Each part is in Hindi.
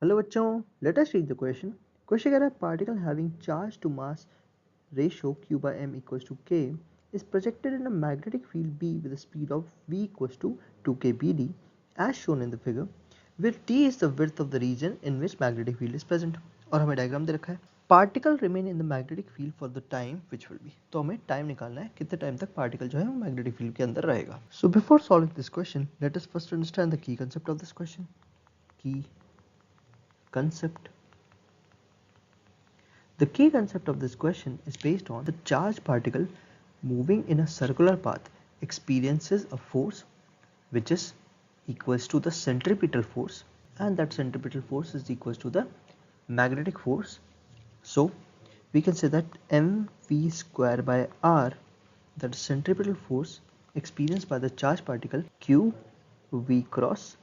हेलो बच्चों, let us read the question. Question कह रहा है particle having charge to mass ratio q by m equals to k is projected in a magnetic field B with a speed of v equals to 2k bd as shown in the figure where t is the width of the region in which magnetic field is present। और हमें डायग्राम दे रखा है particle remain in the magnetic field for the time which will be. तो हमें टाइम निकालना है कितने टाइम तक पार्टिकल जो है वो मैग्नेटिक फील्ड के अंदर रहेगा। So before solving this question let us first understand the key concept of this question. की concept. The key concept of this question is based on the charged particle moving in a circular path experiences a force which is equals to the centripetal force, and that centripetal force is equals to the magnetic force. So we can say that mv square by r, that is centripetal force experienced by the charged particle q v cross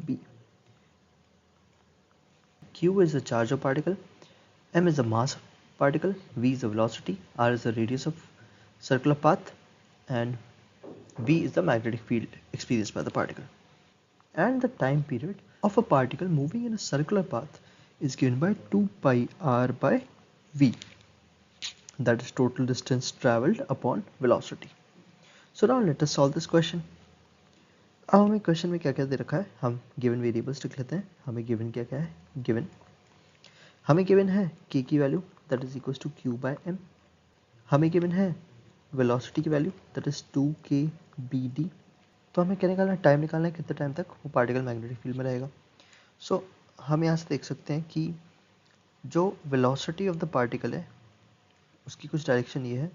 b. Q is the charge of particle, m is the mass of particle, v is the velocity, r is the radius of circular path, and v is the magnetic field experienced by the particle. And the time period of a particle moving in a circular path is given by 2 pi r by v, that is total distance travelled upon velocity. So now let us solve this question. अब हमें क्वेश्चन में क्या क्या दे रखा है, हम गिवन वेरिएबल्स लिख लेते हैं। हमें गिवन क्या क्या है, हमें गिवन है k की value that is equal to q by m। हमें गिवन है वेलोसिटी की value that is 2k bd। तो हमें क्या निकालना है, टाइम निकालना है कितने टाइम तक वो पार्टिकल मैग्नेटिक फील्ड में रहेगा। सो हम यहाँ से देख सकते हैं कि जो वेलोसिटी ऑफ द पार्टिकल है उसकी कुछ डायरेक्शन ये है,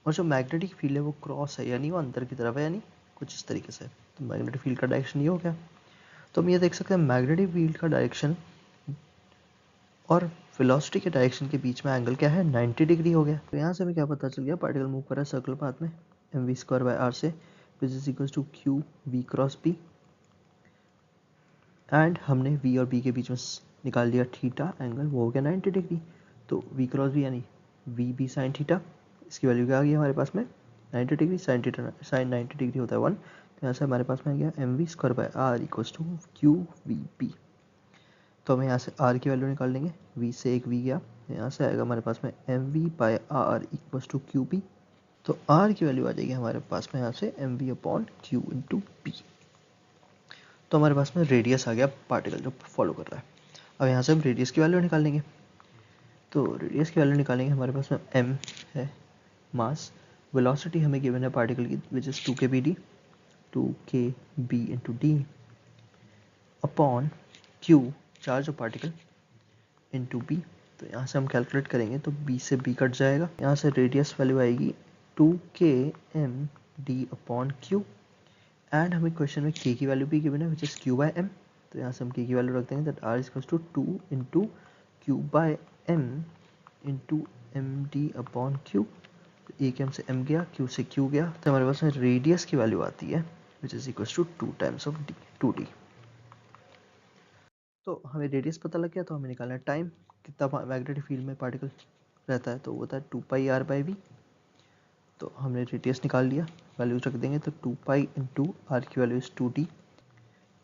और जो मैग्नेटिक फील्ड है वो क्रॉस है, यानी वो अंदर की तरफ है, यानी कुछ इस तरीके से। तो मैग्नेटिक फील्ड का डायरेक्शन ये हो गया। तो हम ये देख सकते हैं मैग्नेटिक फील्ड का डायरेक्शन और वेलोसिटी के डायरेक्शन के बीच में एंगल क्या है, 90 डिग्री हो गया। तो यहाँ से हमें क्या पता चल गया, पार्टिकल मूव कर रहा है सर्कुलर पाथ में M we square by R से, which is equal to q v cross B. And हमने वी और बी के बीच में निकाल लिया थीटा एंगल, वो हो गया 90 डिग्री। तो वी क्रॉस बी यानी वी बी साइन थीटा, इसकी वैल्यू क्या आ गई हमारे पास में 90 degree. Sine theta sine 90 degree होता है 1, तो यहाँ से हमारे पास में आ गया m we square by r equals to q v b. तो हम यहाँ से r की वैल्यू निकाल लेंगे, v से एक v गया, यहाँ से आएगा हमारे पास में M v by r equals to q b. तो r की वैल्यू आ जाएगी हमारे पास में यहाँ से m v upon q into b. तो हमारे पास में रेडियस आ गया पार्टिकल जो फॉलो कर रहा है। अब यहाँ से हम रेडियस की वैल्यू निकाल लेंगे। तो रेडियस की वैल्यू निकालेंगे, हमारे पास में m है मास, वेलोसिटी हमें गिवन है पार्टिकल की which is 2k bd, 2k b into d upon q charge of particle into b. तो यहाँ से हम कैलकुलेट करेंगे तो b से b कट जाएगा, यहाँ से रेडियस वैल्यू आएगी 2k m d upon q। And हमें क्वेश्चन में k की वैल्यू भी गिवन है which is q by m। तो यहाँ से हम k की वैल्यू रख देंगे that r equals to 2 into q by m into m d upon q। एक m से m गया, q से q गया, तो हमारे पास में रेडियस की वैल्यू आती है which is equals to 2 times of d 2d। तो हमें रेडियस पता लग गया, तो हमें निकालना है टाइम, कितना मैग्नेटिक फील्ड में पार्टिकल रहता है। तो वो होता है 2 पाई आर बाई वी। तो हमने रेडियस निकाल लिया, वैल्यूज रख देंगे, तो 2 पाई इंटू आर की value is 2d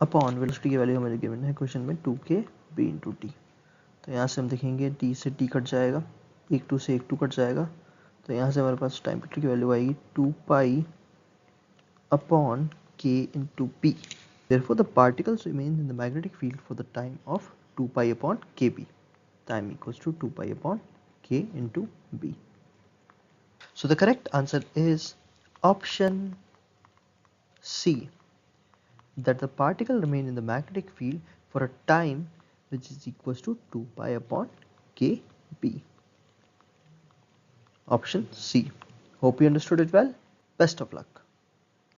upon velocity की वैल्यू हमें गिवन है क्वेश्चन में 2k b इंटू टी। तो यहाँ से हम देखेंगे d से d कट जाएगा, एक 2 से एक 2 कट जाएगा, तो यहाँ से हमारे पास टाइम पीरियड की वैल्यू आएगी 2 pi upon k into p। Therefore, the particles remain in the magnetic field for the time of 2 pi upon kb. Time equals to 2 pi upon k into b. So the correct answer is option C, that the particle remain in the magnetic field for a time which is equals to 2 pi upon kb. Option C. Hope you understood it well. Best of luck.